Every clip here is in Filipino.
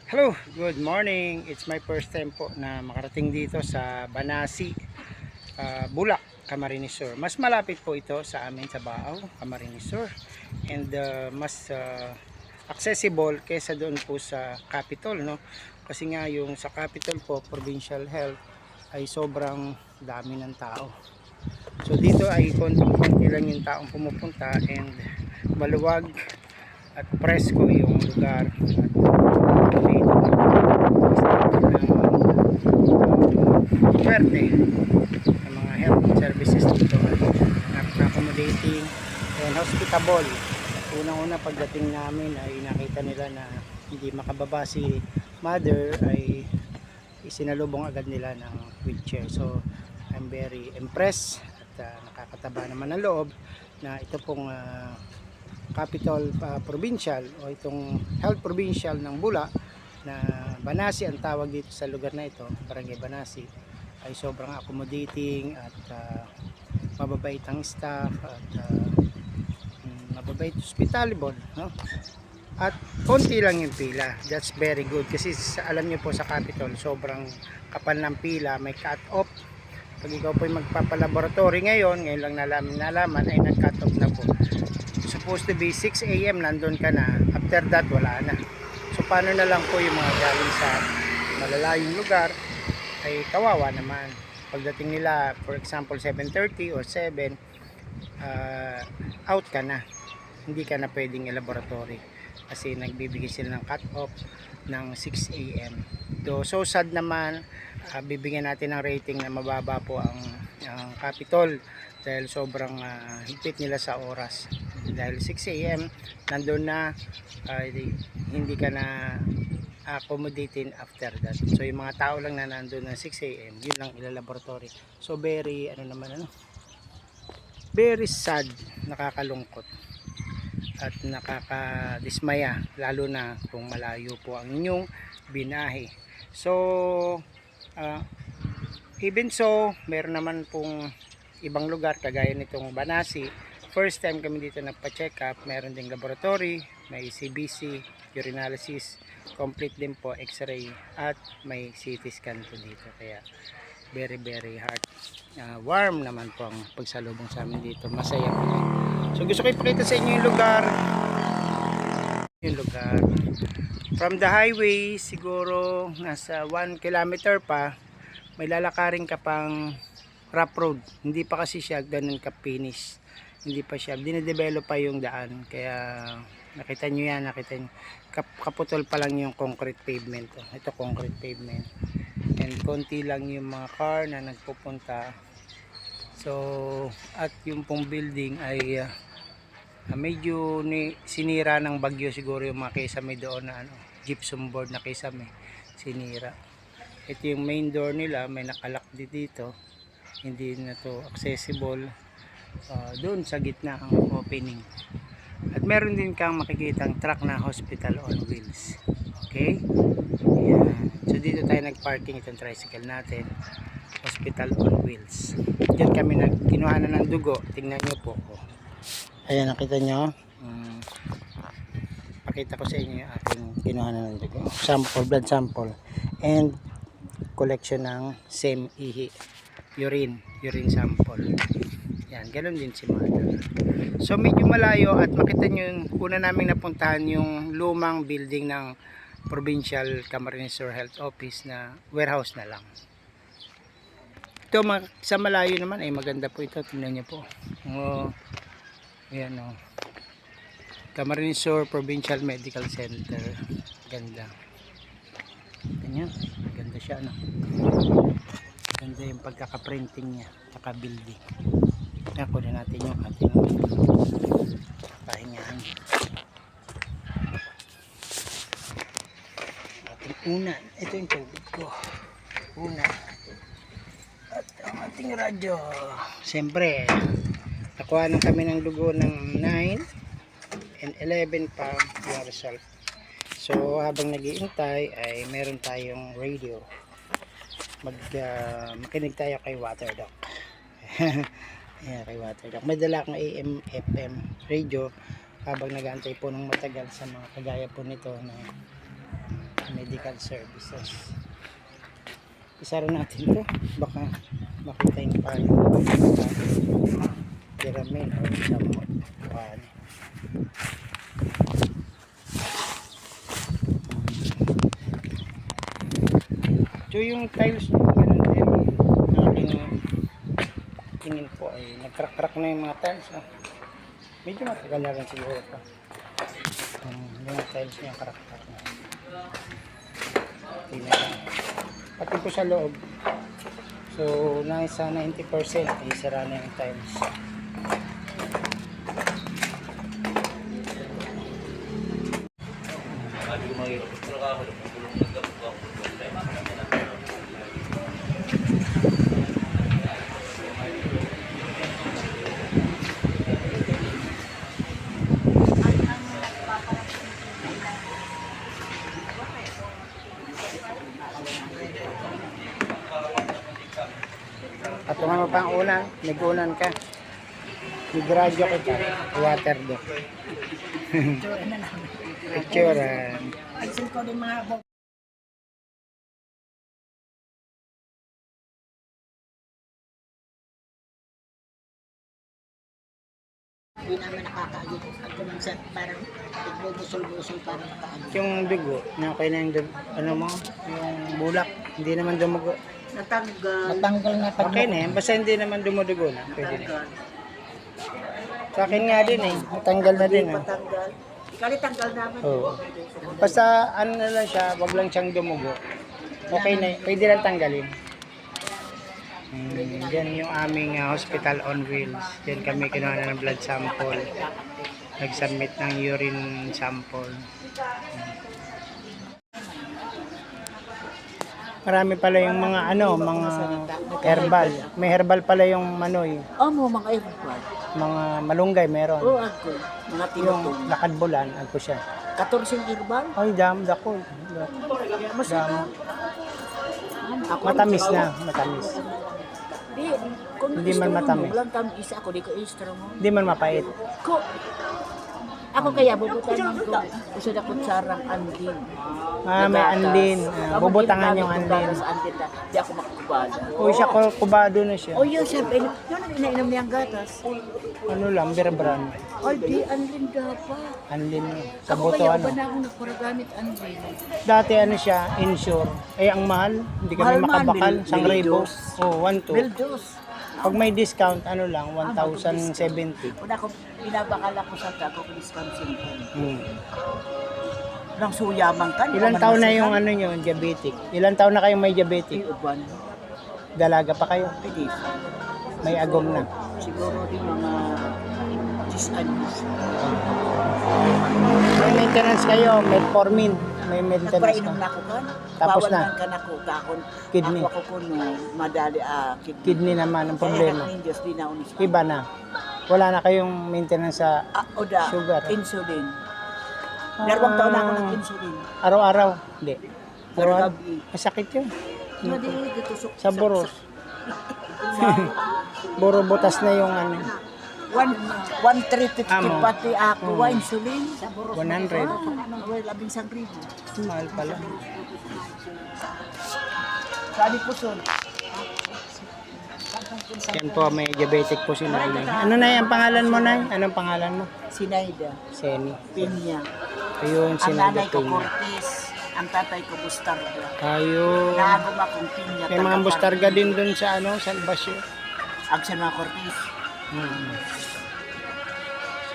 Hello, good morning. It's my first time po na makarating dito sa Banasi, Bulak, Camarines Sur. Mas malapit po ito sa amin sa Baaw, Camarines Sur. And mas accessible kaysa doon po sa Capitol, no? Kasi nga yung sa Capitol po, Provincial Health ay sobrang dami ng tao. So dito ay konti lang yung taong pumupunta and maluwag at presko yung lugar at swerte ng mga health services dito at accommodating and hospitable. Unang-una pagdating namin ay nakita nila na hindi makababa si mother ay isinalubong agad nila ng wheelchair. So I'm very impressed at nakakataba naman ang loob na ito pong Capital Provincial o itong Health Provincial ng Bula na Banasi ang tawag dito sa lugar na ito, Barangay Banasi, ay sobrang accommodating at mababait ang staff at mababait, hospitable, no? At konti lang yung pila. That's very good kasi alam niyo po sa Capitol sobrang kapal ng pila, may cut off. Pag ikaw po ay magpapalaboratory ngayon lang nalaman ay nag-cut off na po. Supposed to be 6 AM nandun ka na, after that wala na. So paano na lang po yung mga galing sa malalayong lugar ay kawawa naman. Pagdating nila for example 7:30 or 7, out ka na, hindi ka na pwedeng i-laboratory kasi nagbibigay sila ng cut off ng 6 AM. So sad naman, bibigyan natin ng rating na mababa po ang Capitol dahil sobrang higpit nila sa oras. Dahil 6 AM nandun na, hindi ka na accommodating after that. So yung mga tao lang na nandun ng 6 AM, yun lang ilalaboratory. So very very sad, nakakalungkot at nakakadismaya, lalo na kung malayo po ang inyong binahe. So even so, meron naman pong ibang lugar kagaya nitong Banasi. First time kami dito nagpa-check up, meron ding laboratory, may CBC, urinalysis, complete din po x-ray at may CT scan po dito. Kaya very heart warm naman po ang pagsalubong sa amin dito. Masaya po. So gusto ko ipakita sa inyo yung lugar. From the highway siguro nasa 1 kilometer pa, may lalakarin ka pang rough road. Hindi pa kasi siya ganun ka-finish. Hindi pa siya, dine-develop pa yung daan. Kaya nakita nyo yan, kaputol pa lang yung concrete pavement. Ito concrete pavement. And konti lang yung mga car na nagpupunta. So at yung pong building ay medyo sinira ng bagyo siguro yung mga kisame doon na gypsum board na kisame sinira. Ito yung main door nila, may nakalak dito, hindi na to accessible. Doon sa gitna ang opening at meron din kang makikitang truck na hospital on wheels. Okay, yan. So dito tayo nagparking, itong tricycle natin, hospital on wheels. Diyan kami kinuha na ng dugo, tingnan nyo po. Ayan, nakita nyo, pakita ko sa inyo yung ating kinuha na ng dugo, sample, blood sample and collection ng same ihi, urine sample. Yan, ganoon din si mother. So medyo malayo at makita nyo yung una naming napuntahan yung lumang building ng Provincial Camarines Sur Health Office na warehouse na lang. Ito sa malayo naman ay maganda po ito, tingnan nyo po. Ayan o, Camarines Sur Provincial Medical Center, ganda. Ganyan, ganda siya, no? Ganda yung pagkaka-printing niya, pagka-building. Kunin natin yung ating pahingahan. Ating unan, ito yung tubig ko. Unan. At ang ating radyo. Siyempre, nakuha na kami ng dugo ng 9 and 11 pa yung result. So habang nag-iintay ay meron tayong radio. Makinig tayo kay Waterdock. Ayan, kay Waterdock. May dala akong AM, FM radio habang nag-aantay po ng matagal sa mga kagaya po nito na may medical services. Isa rin natin to, baka makita yung palo. Pyramid o samot. So yung tiles nyo, ganun din. Ang aking tingin po ay nagkrak-krak na yung mga tiles. Medyo matagal na rin siguro pa. Yung tiles niya krak-krak na. Pati po sa loob. So nasa 90% ay sira na yung tiles. At tumama pang unan, nag-unan ka. Nag-radyo kita, water do. Picturean. Ayusin ko din mga bog. Hindi naman nakakaagit. At kuminsan parang nagbubusol-busol para makaagit. Yung dugo, na okay na yung dugo, ano mo, yung bulak, hindi naman dumugo. Natanggal na pag Okay na yan, basta hindi naman dumudugo na. Pwede na. natanggal. Sa akin nga din eh, natanggal na din. Patanggal. Ikali tanggal namin. Oo. Basta ano na lang siya, wag lang siyang dumugo. Okay na, pwede lang tanggalin. Yan yung aming hospital on wheels. Yan kami kinuha na ng blood sample. Nag-submit ng urine sample. Marami pala yung mga ano, mga herbal. May herbal pala yung manoy. Mo mga irbal. Mga malunggay meron. Ako. Mga Yung tinutong. lakadbulan, ako siya. 14 irbal. Ay, dako. Mas Dam. ako. Matamis na, matamis. Di, kung Hindi man matamis. Walang tamis ako, di ko extra mo. Hindi man mapait. Ako kaya bubutan ko. Gusto na kutsarang andin. May andin. Bubutangan yung andin. Di ako makakubada. Uy, siya kubado na siya. O yun, siyempre, yun ang inainom niyang gatas. Ano lang, beer brand. Ay, di, andin dapat. Andin sa Ako buto kaya ano. ba na akong nagparagamit andin? Dati ano siya, insure. Eh, ang mahal. Hindi kami Mahal man, makabakal. mil- 1,000. dos. Oh, 1,2. Bildos. Pag may discount, ano lang, 1,070. Kung ako, pinabakala ko sa ako kung Wisconsin ko. Nang suyaman ka. Ilan taon na yung ano nyo, diabetic? Ilan taon na kayong may diabetic? Uban. Dalaga pa kayo? Pwede. May agom na. Siguro din mga 10 anyos. May maintenance kayo, metformin. May maintenance Nagpainom ka. na ako kan. Tapos Bawal na. man ka na ko kakon. Kidney. Ako kuno madali kidney. Kidney naman ang problema. Kaya Diyos di na unis. Iba na. Wala na kayong maintenance sa Oda, Sugar. insulin. Dalawang taon na ako nag-insulin. araw-araw. Hindi. Araw Gabi. masakit yun. Madali gitusok. Sa boros. Buro butas na yung ano. 1,350 Amo. pati ako. Insulin. Sa boros. 100. Labing sang ribo. Mahal pala. Sabi po son. Yan po, may diabetic po si Nay. Ano na ang pangalan mo, Nay? Anong pangalan mo? Sinaida. Seni. Pinya. Ayun, si Ang Nay nanay ko Peña. Cortez. Ang tatay ko Bustarda. Ayun. Naagom akong Pinya. May mga bustarga din dun sa ano, San Basyo. Ang San mga Cortez.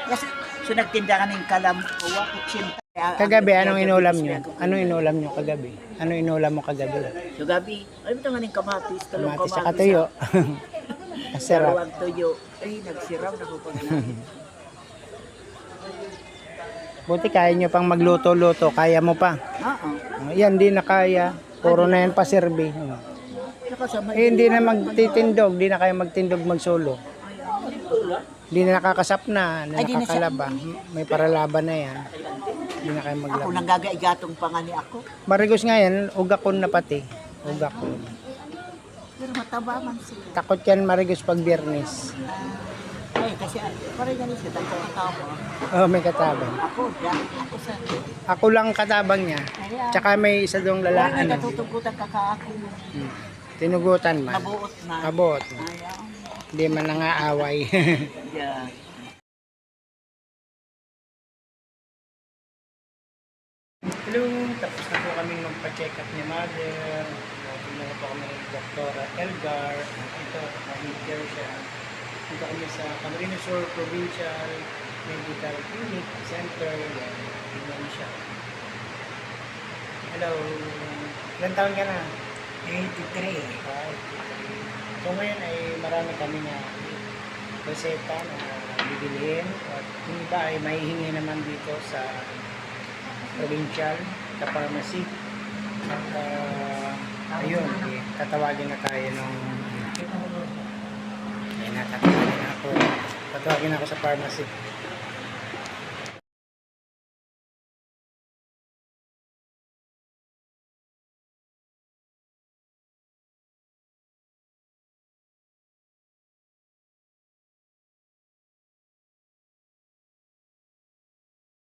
Yes, so nagtinda ka ng kalampuwa, kutsinta. Kagabi, anong inulam nyo? Anong inulam nyo kagabi? Anong inulam mo kagabi? So gabi, ano ba nga ng kamatis? Talong Mati sa kamatis. katuyo. Masarap. Dalawang tuyo. Ay, nagsiram na ko pag na. Buti kaya nyo pang magluto-luto. Kaya mo pa. Oo. Yan, di na kaya. Puro na yan pa serbi. Nakasama Eh, hindi na magtitindog. Di na kayo magtindog magsolo. Di na nakakasap na. Ay, di na siya. Nakakalaba. May paralaban na yan. Di na kayo Ako maglaba. nang gagaigatong pangani ako. Marigos nga yan. Ugakon na pati. Ugakon. Pero mataba man sila. Takot yan marigos pag biyernes. Ay, kasi parang ganun siya, dahil ang tao mo. Oh, may katabang. Ako sa... Ako lang katabang niya. Ayan. Tsaka may isa dong Wala lalaki. may katutugutan kakaako. Tinugutan man. Nabuot na. Abot. Ayan. Hindi man nangaaway. Yeah. Hello, tapos na po kami magpa-check up ni mother. Tingnan po kami ng Dr. Elgar. Ito, na-care siya. Dito kami sa Camarines Sur Provincial Medical Clinic Center. Yan, tingnan siya. Hello, ilan taon ka na? 83. So ngayon ay marami kami na reseta na bibilihin. At yung iba ay maihingi naman dito sa provincial, sa pharmacy. At ayun, tatawagin na tayo nung ayun na, tatawagin ako sa pharmacy.